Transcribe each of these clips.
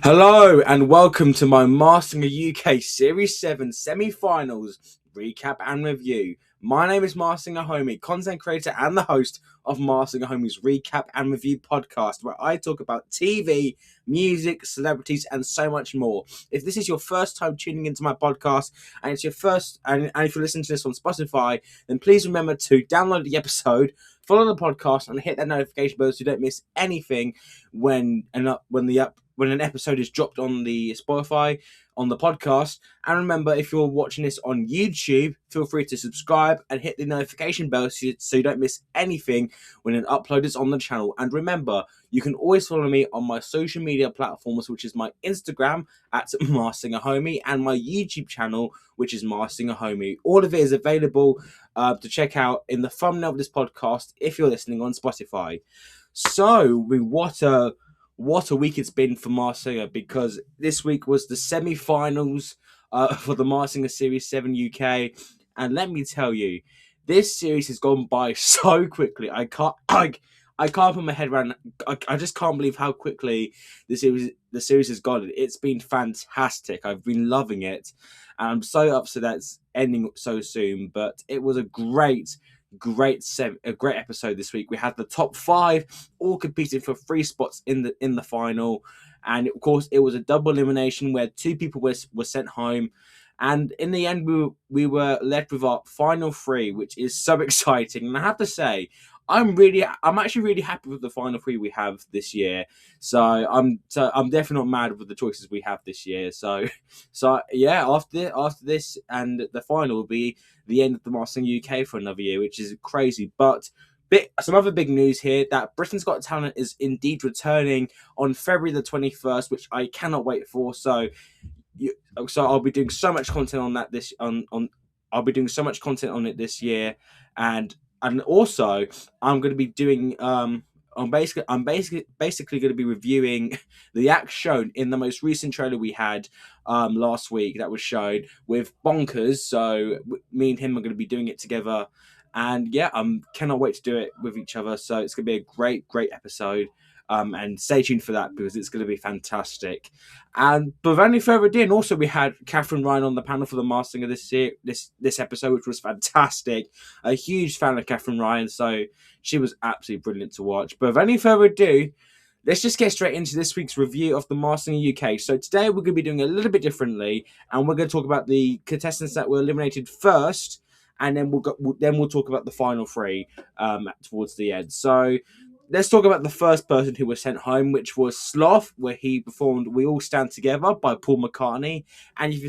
Hello and welcome to my Mastering a UK Series 7 semi-finals recap and review. My name is Mastering a Homie, content creator and the host of Mastering a Homie's recap and review podcast, where I talk about TV, music, celebrities and so much more. If this is your first time tuning into my podcast and it's your first and if you're listening to this on Spotify, then please remember to download the episode, follow the podcast and hit that notification bell so you don't miss anything when an episode is dropped on the Spotify, on the podcast. And remember, if you're watching this on YouTube, feel free to subscribe and hit the notification bell so you don't miss anything when an upload is on the channel. And remember, you can always follow me on my social media platforms, which is my Instagram at Mastering a Homie and my YouTube channel, which is Mastering a Homie. All of it is available to check out in the thumbnail of this podcast if you're listening on Spotify. So, what a week it's been for Marsinger, because this week was the semi-finals for the Marsinger Series 7 UK, and let me tell you, this series has gone by so quickly. I can't put my head around. I just can't believe how quickly the series has gone. It's been fantastic. I've been loving it, and I'm so upset that it's ending so soon. But it was a great episode this week. We had the top 5 all competing for 3 spots in the final, and of course it was a double elimination where 2 people were sent home, and in the end we were left with our final 3, which is so exciting. And I have to say, I'm actually really happy with the final 3 we have this year. So I'm definitely not mad with the choices we have this year. So yeah, after this and the final will be the end of the Mastering UK for another year, which is crazy. But some other big news here, that Britain's Got Talent is indeed returning on February the 21st, which I cannot wait for. So I'll be doing so much content on that I'll be doing so much content on it this year, and also I'm going to be doing I'm basically going to be reviewing the acts shown in the most recent trailer we had last week that was shown with Bonkers. So me and him are going to be doing it together, and yeah, cannot wait to do it with each other. So it's going to be a great episode. And stay tuned for that because it's going to be fantastic. And but without any further ado, and also we had Katherine Ryan on the panel for the mastering of this episode, which was fantastic. A huge fan of Katherine Ryan, so she was absolutely brilliant to watch. But without any further ado, let's just get straight into this week's review of the Mastering UK. So today we're going to be doing a little bit differently, and we're going to talk about the contestants that were eliminated first, and then we'll talk about the final 3 towards the end. So let's talk about the first person who was sent home, which was Sloth, where he performed "We All Stand Together" by Paul McCartney. And if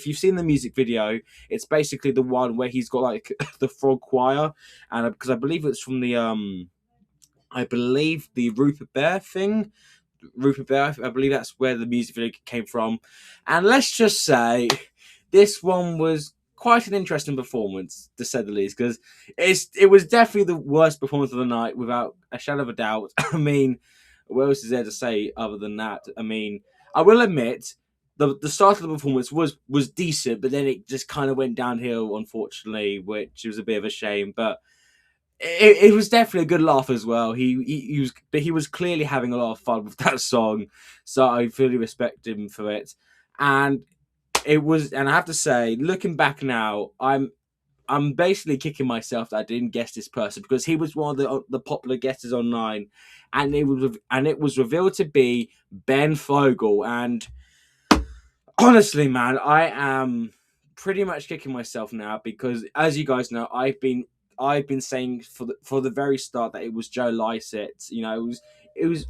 you've seen the music video, it's basically the one where he's got like the frog choir, and because I believe it's from the Rupert Bear thing. Rupert Bear, I believe that's where the music video came from. And let's just say this one was quite an interesting performance, to say the least, because it was definitely the worst performance of the night, without a shadow of a doubt. I mean, what else is there to say other than that? I mean, I will admit the start of the performance was decent, but then it just kind of went downhill, unfortunately, which was a bit of a shame. But it was definitely a good laugh as well. He was clearly having a lot of fun with that song, so I fully respect him for it. And I have to say, looking back now, I'm basically kicking myself that I didn't guess this person, because he was one of the popular guesses online, and it was revealed to be Ben Fogle. And honestly, man, I am pretty much kicking myself now, because as you guys know, I've been saying for the very start that it was Joe Lycett. You know, it was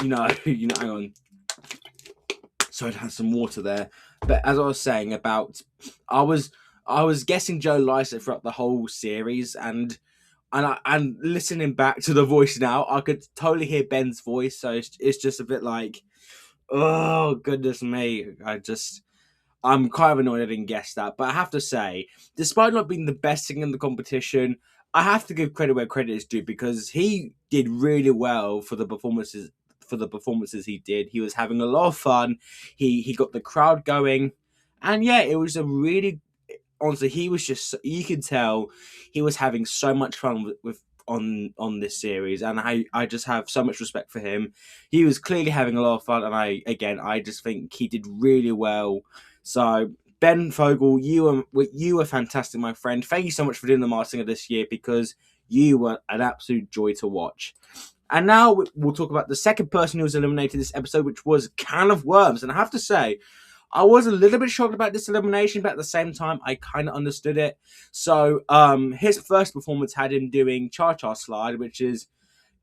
hang on. So I'd had some water there. But as I was saying about, I was guessing Joe Lycett throughout the whole series, and listening back to the voice now, I could totally hear Ben's voice. So it's just a bit like, oh goodness me, I'm kind of annoyed I didn't guess that. But I have to say, despite not being the best singer in the competition, I have to give credit where credit is due, because he did really well for the performances he did. He was having a lot of fun. He got the crowd going, and yeah, it was a really, honestly, he was just, you could tell he was having so much fun with on this series, and I just have so much respect for him. He was clearly having a lot of fun, and I just think he did really well. So Ben Fogel, you were fantastic, my friend. Thank you so much for doing the Masked Singer this year, because you were an absolute joy to watch. And now we'll talk about the second person who was eliminated this episode, which was Can of Worms. And I have to say, I was a little bit shocked about this elimination, but at the same time, I kind of understood it. So, his first performance had him doing Cha Cha Slide, which is,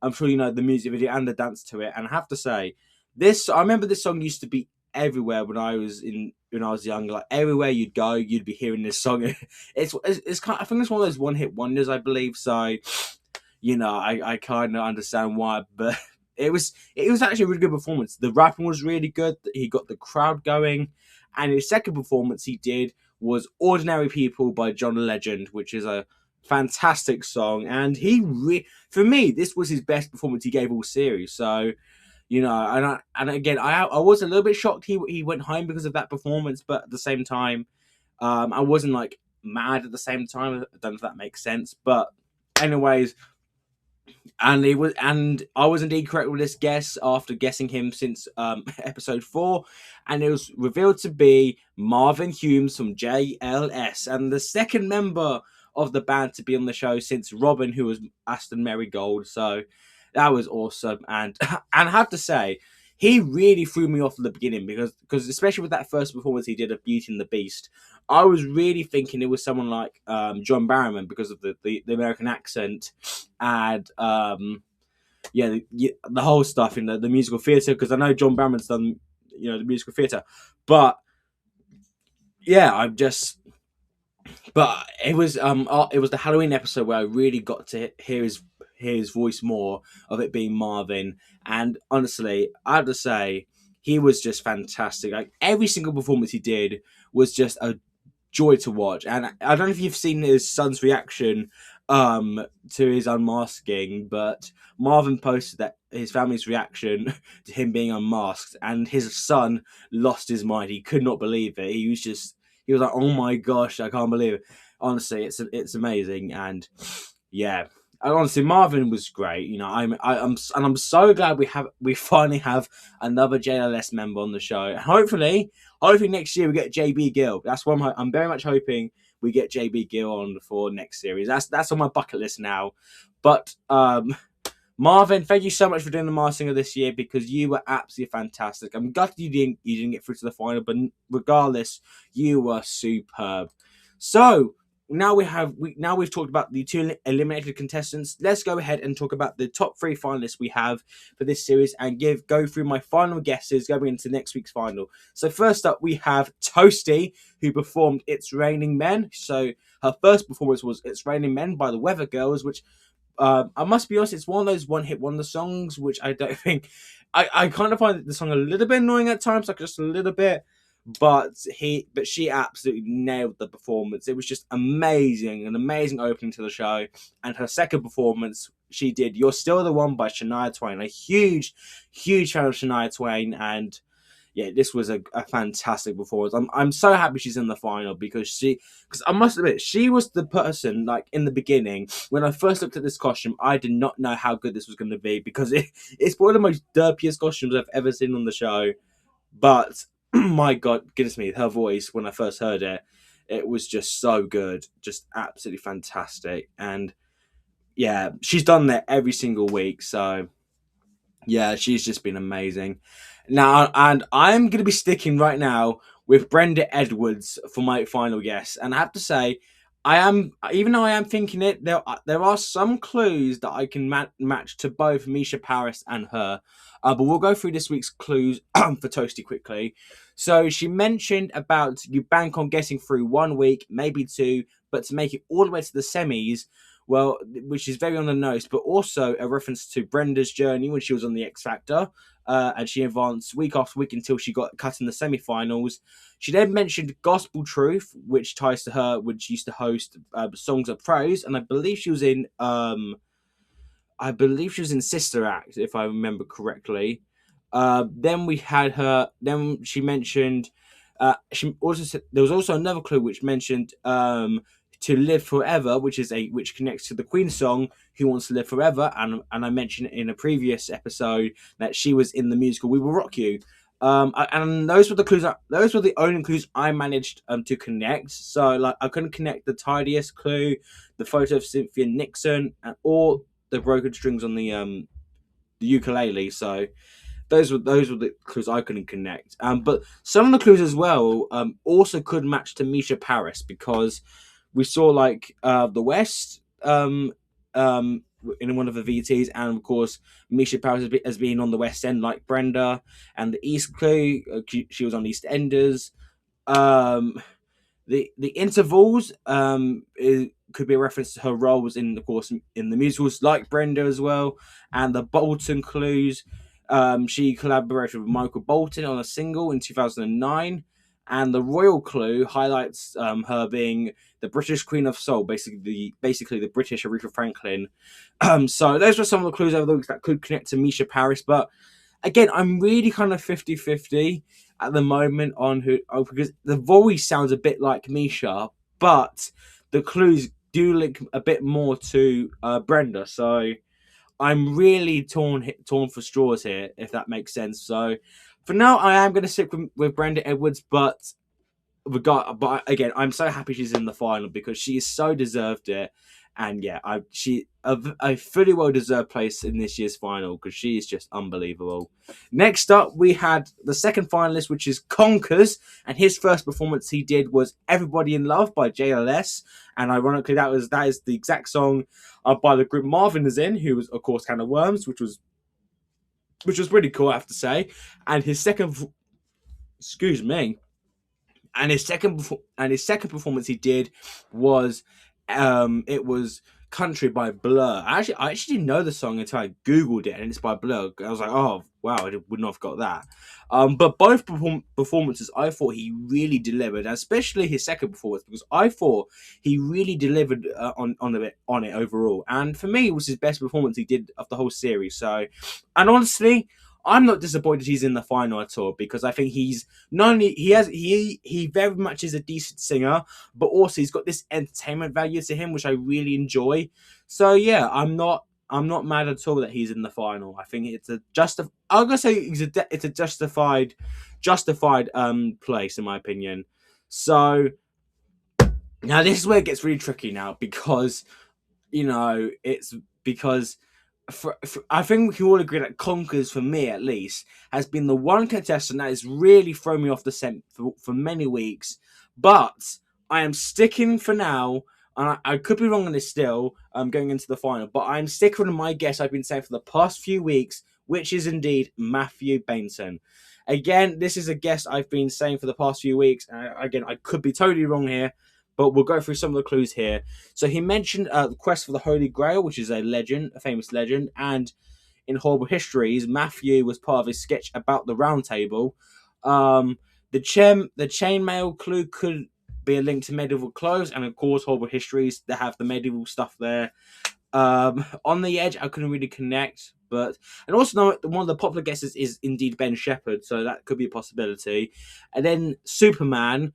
I'm sure you know, the music video and the dance to it. And I have to say, I remember this song used to be everywhere when I was young. Like everywhere you'd go, you'd be hearing this song. It's kind of, I think it's one of those one-hit wonders, I believe. So, I kind of understand why, but it was actually a really good performance. The rapping was really good. He got the crowd going, and his second performance he did was "Ordinary People" by John Legend, which is a fantastic song. And for me, this was his best performance he gave all series. So, and again, I was a little bit shocked he went home because of that performance, but at the same time, I wasn't like mad at the same time. I don't know if that makes sense, but anyways. And I was indeed correct with this guess after guessing him since episode 4, and it was revealed to be Marvin Humes from JLS, and the second member of the band to be on the show since Robin, who was Aston Marigold. So that was awesome, and I have to say, he really threw me off at the beginning because especially with that first performance he did of Beauty and the Beast, I was really thinking it was someone like John Barrowman because of the American accent and the whole stuff in the musical theatre, because I know John Barrowman's done the musical theatre, but yeah, but it was the Halloween episode where I really got to hear his voice more, of it being Marvin. And honestly, I have to say, he was just fantastic. Like every single performance he did was just a joy to watch. And I don't know if you've seen his son's reaction to his unmasking, but Marvin posted that his family's reaction to him being unmasked, and his son lost his mind. He could not believe it. He was like, "Oh my gosh, I can't believe it." Honestly, it's amazing, and yeah. And honestly, Marvin was great. I'm so glad we finally have another JLS member on the show. And hopefully next year we get JB Gill. That's what I'm very much hoping we get JB Gill on for next series. That's on my bucket list now. But Marvin, thank you so much for doing the Masked Singer this year, because you were absolutely fantastic. I'm glad you didn't get through to the final, but regardless, you were superb. So now we've talked about the 2 eliminated contestants. Let's go ahead and talk about the top 3 finalists we have for this series and go through my final guesses going into next week's final. So first up, we have Toasty, who performed "It's Raining Men." So her first performance was "It's Raining Men" by the Weather Girls, which I must be honest, it's one of those one-hit wonder songs, which I don't think I kind of find the song a little bit annoying at times, like just a little bit. But she absolutely nailed the performance. It was just amazing, an amazing opening to the show. And her second performance, she did "You're Still the One" by Shania Twain. A huge fan of Shania Twain, and yeah, this was a fantastic performance. I'm so happy she's in the final, because I must admit, she was the person, like in the beginning when I first looked at this costume, I did not know how good this was going to be, because it's one of the most derpiest costumes I've ever seen on the show. But my God, goodness me, her voice when I first heard it, it was just so good, just absolutely fantastic. And yeah, she's done that every single week, so yeah, she's just been amazing. Now, and I'm going to be sticking right now with Brenda Edwards for my final guess. And I have to say, even though I am thinking it, there are some clues that I can match to both Misha Paris and her. But we'll go through this week's clues for Toasty quickly. So she mentioned about you bank on getting through 1 week, maybe 2, but to make it all the way to the semis, well, which is very on the nose, but also a reference to Brenda's journey when she was on the X Factor, and she advanced week after week until she got cut in the semi-finals. She then mentioned Gospel Truth, which ties to her, which used to host Songs of Praise, and I believe she was in Sister Act, if I remember correctly. Then we had her. Then she mentioned. She also said there was also another clue which mentioned to Live Forever, which connects to the Queen song Who Wants to Live Forever, and I mentioned in a previous episode that she was in the musical We Will Rock You. And those were the clues. Those were the only clues I managed to connect. So like I couldn't connect the tidiest clue, the photo of Cynthia Nixon, or the broken strings on the ukulele. So those were the clues I couldn't connect. But some of the clues as well also could match to Misha Paris, because we saw like the West in one of the VTs, and of course Misha Paris has been on the West End like Brenda, and the East clue she was on EastEnders. Um, the intervals could be a reference to her roles in, of course, in the musicals like Brenda as well, and the Bolton clues. She collaborated with Michael Bolton on a single in 2009, and the Royal clue highlights her being the British Queen of Soul, basically the British Aretha Franklin. So those were some of the clues over the weeks that could connect to Misha Paris, but again, I'm really kind of 50-50 at the moment on because the voice sounds a bit like Misha, but the clues do link a bit more to Brenda. So I'm really torn for straws here, if that makes sense. So for now, I am going to stick with Brenda Edwards, but again, I'm so happy she's in the final because she so deserved it, and yeah, she a fully well deserved place in this year's final because she is just unbelievable. Next up, we had the second finalist, which is Conkers, and his first performance he did was "Everybody in Love" by JLS, and ironically, that is the exact song by the group Marvin is in, who was of course Can of Worms, which was pretty cool, I have to say. And his second, excuse me. And his second performance he did was it was Country by Blur. I actually didn't know the song until I googled it, and it's by Blur. I was like, oh wow, I would not have got that. But both performances, I thought he really delivered, especially his second performance, because I thought he really delivered on it overall. And for me, it was his best performance he did of the whole series. So, and honestly, I'm not disappointed he's in the final at all, because I think he's not only he very much is a decent singer, but also he's got this entertainment value to him, which I really enjoy. So yeah, I'm not mad at all that he's in the final. I think it's I'm gonna say it's a justified place in my opinion. So now this is where it gets really tricky now, because it's because I think we can all agree that Conkers, for me at least, has been the one contestant that has really thrown me off the scent for many weeks. But I am sticking for now, and I could be wrong on this still, going into the final, but I'm sticking with my guess I've been saying for the past few weeks, which is indeed Matthew Bainton. Again, this is a guess I've been saying for the past few weeks. Again, I could be totally wrong here, but we'll go through some of the clues here. So he mentioned the quest for the Holy Grail, which is a famous legend, and in Horrible Histories, Matthew was part of a sketch about the Round Table. The chainmail clue could be a link to medieval clothes, and of course, Horrible Histories, they have the medieval stuff there. On the Edge, I couldn't really connect, and also one of the popular guesses is indeed Ben Shepherd, so that could be a possibility. And then Superman.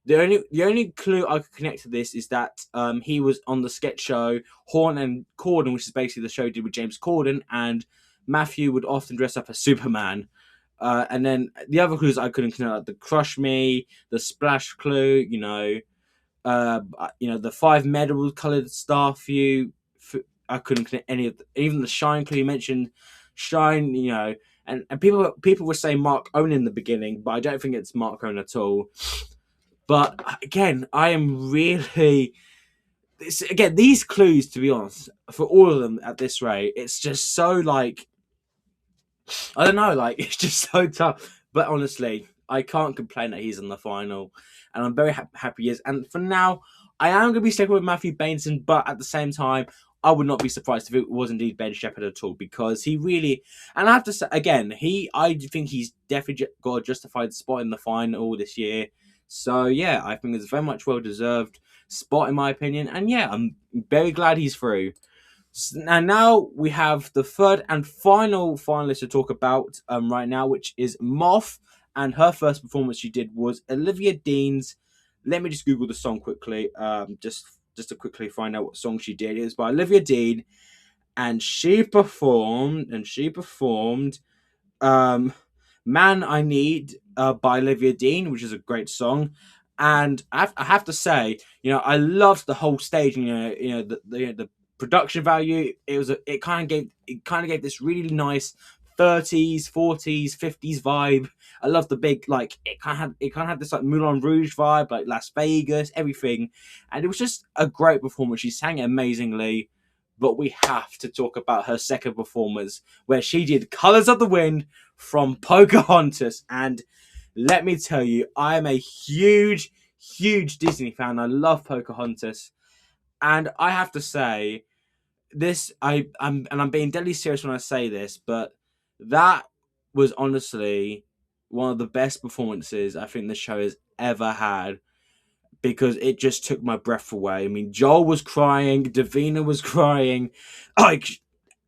The only clue I could connect to this is that he was on the sketch show Horn and Corden, which is basically the show he did with James Corden, and Matthew would often dress up as Superman. And then the other clues I couldn't connect, like the Crush Me, the Splash clue, the 5 medal coloured star view. I couldn't connect any of even the Shine clue you mentioned. Shine, and people would say Mark Owen in the beginning, but I don't think it's Mark Owen at all. But again, I am really these clues, to be honest, for all of them at this rate, it's just so like I don't know, like it's just so tough. But honestly, I can't complain that he's in the final, and I'm very happy he is. And for now, I am going to be sticking with Matthew Bainton, but at the same time, I would not be surprised if it was indeed Ben Shepherd at all, because he really, and I have to say again, I think he's definitely got a justified spot in the final this year. So yeah, I think it's very much well deserved spot in my opinion, and yeah, I'm very glad he's through. And now we have the third and final finalist to talk about right now, which is Moth, and her first performance she did was Olivia Dean's Let me just Google the song quickly, just to quickly find out what song she did. It was by Olivia Dean, and she performed um, "Man I Need" by Olivia Dean, which is a great song. And I have to say, I loved the whole stage. The production value. It kind of gave this really nice 30s, 40s, 50s vibe. I love the big, like, it kind of had this like Moulin Rouge vibe, like Las Vegas, everything, and it was just a great performance. She sang amazingly. But we have to talk about her second performance, where she did "Colors of the Wind" from Pocahontas. And let me tell you, I am a huge, huge Disney fan. I love Pocahontas. And I have to say, I'm being deadly serious when I say this, but that was honestly one of the best performances I think the show has ever had, because it just took my breath away. I mean, Joel was crying, Davina was crying. Like,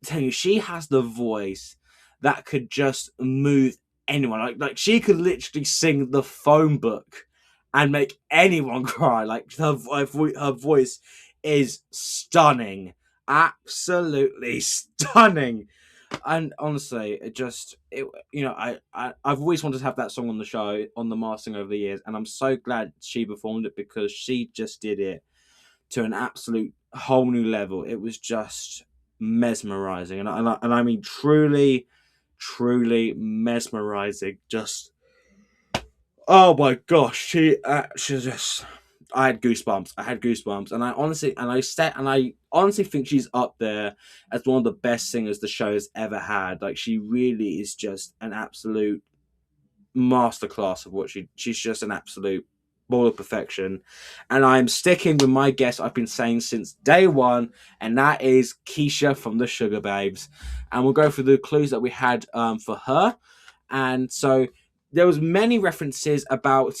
tell you, she has the voice that could just move anyone. Like she could literally sing the phone book and make anyone cry. Like her voice is stunning, absolutely stunning. And honestly, I've always wanted to have that song on the show, on the Mastering over the years, and I'm so glad she performed it, because she just did it to an absolute whole new level. It was just mesmerizing, and I mean truly, truly mesmerizing. Just, oh my gosh, she just. I had goosebumps. And I honestly think she's up there as one of the best singers the show has ever had. Like, she really is just an absolute masterclass of what she's just an absolute ball of perfection. And I'm sticking with my guess I've been saying since day one, and that is Keisha from the Sugar Babes. And we'll go through the clues that we had for her. And so there was many references about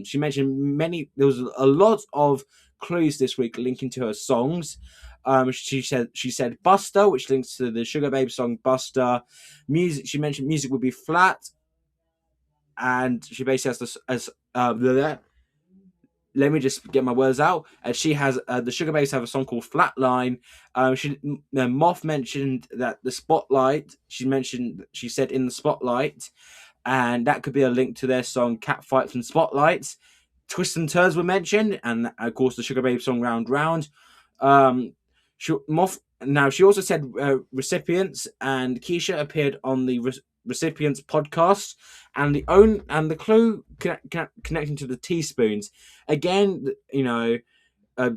she mentioned many. There was a lot of clues this week linking to her songs. She said Buster, which links to the Sugar Babe song Buster. Music. She mentioned music would be flat, and she basically has this as let me just get my words out. And she has the Sugar Babes have a song called Flatline. Moth mentioned that the spotlight. She said in the spotlight, and that could be a link to their song Catfights and Spotlights. Twists and Turns were mentioned, and of course the Sugar Babe song Round Round. She also said recipients, and Keisha appeared on the recipients podcast, and the clue connecting to the teaspoons. Again, to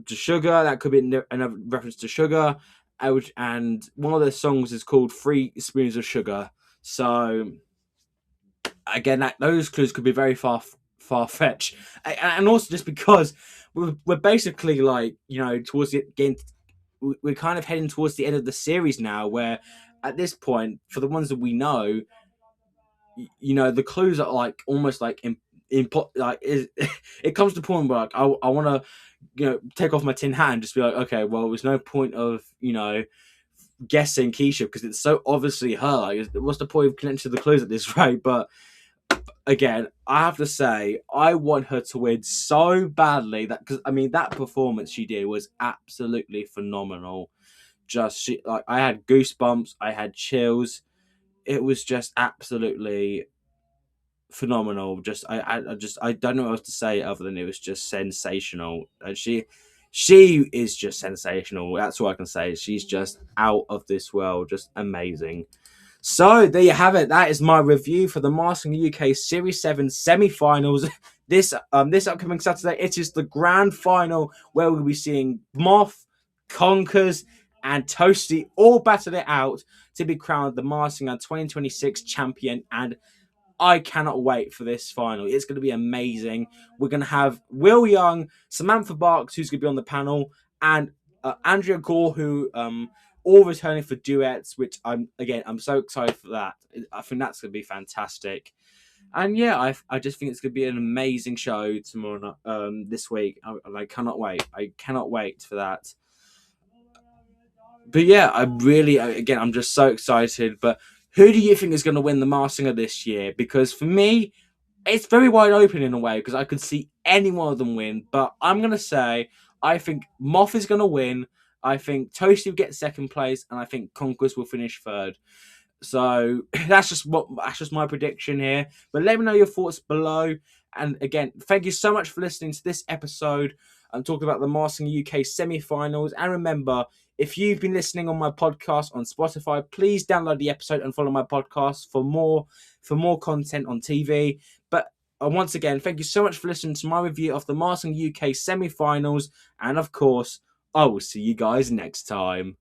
sugar, that could be another reference to sugar. And one of the songs is called "Three Spoons of Sugar." So again, those clues could be very far fetched, and also just because we're basically like towards the game, we're kind of heading towards the end of the series now, where at this point, for the ones that we know, the clues are like almost like it comes to the point where like, I want to take off my tin hat and just be like, okay, well, there's no point of guessing Keisha, because it's so obviously her. Like, what's the point of connecting to the clues at this rate? But again, I have to say, I want her to win so badly, because that performance she did was absolutely phenomenal. I had goosebumps, I had chills. It was just absolutely phenomenal. I don't know what else to say other than it was just sensational. And she is just sensational. That's all I can say. She's just out of this world, just amazing. So there you have it. That is my review for the Mastering UK Series 7 semi-finals. This upcoming Saturday, it is the grand final, where we'll be seeing Moth, Conkers, and Toasty all battle it out to be crowned the Mastering 2026 champion. And I cannot wait for this final. It's going to be amazing. We're going to have Will Young, Samantha Barks, who's going to be on the panel, and Andrea Gore, who all returning for duets, which I'm so excited for that. I think that's going to be fantastic. And yeah, I just think it's going to be an amazing show tomorrow, this week. I cannot wait. I cannot wait for that. But yeah, I'm just so excited. But who do you think is going to win the Mastering of this year? Because for me, It's very wide open in a way because I could see any one of them win. But I'm gonna say I think Moth is gonna win. I think Toasty will get second place, and I think Conquest will finish third. So that's just my prediction here. But let me know your thoughts below. And again, thank you so much for listening to this episode. I'm talking about the Mastering UK semi-finals. And remember, if you've been listening on my podcast on Spotify, please download the episode and follow my podcast for more content on TV. But once again, thank you so much for listening to my review of the Mastering UK semi-finals. And of course, I will see you guys next time.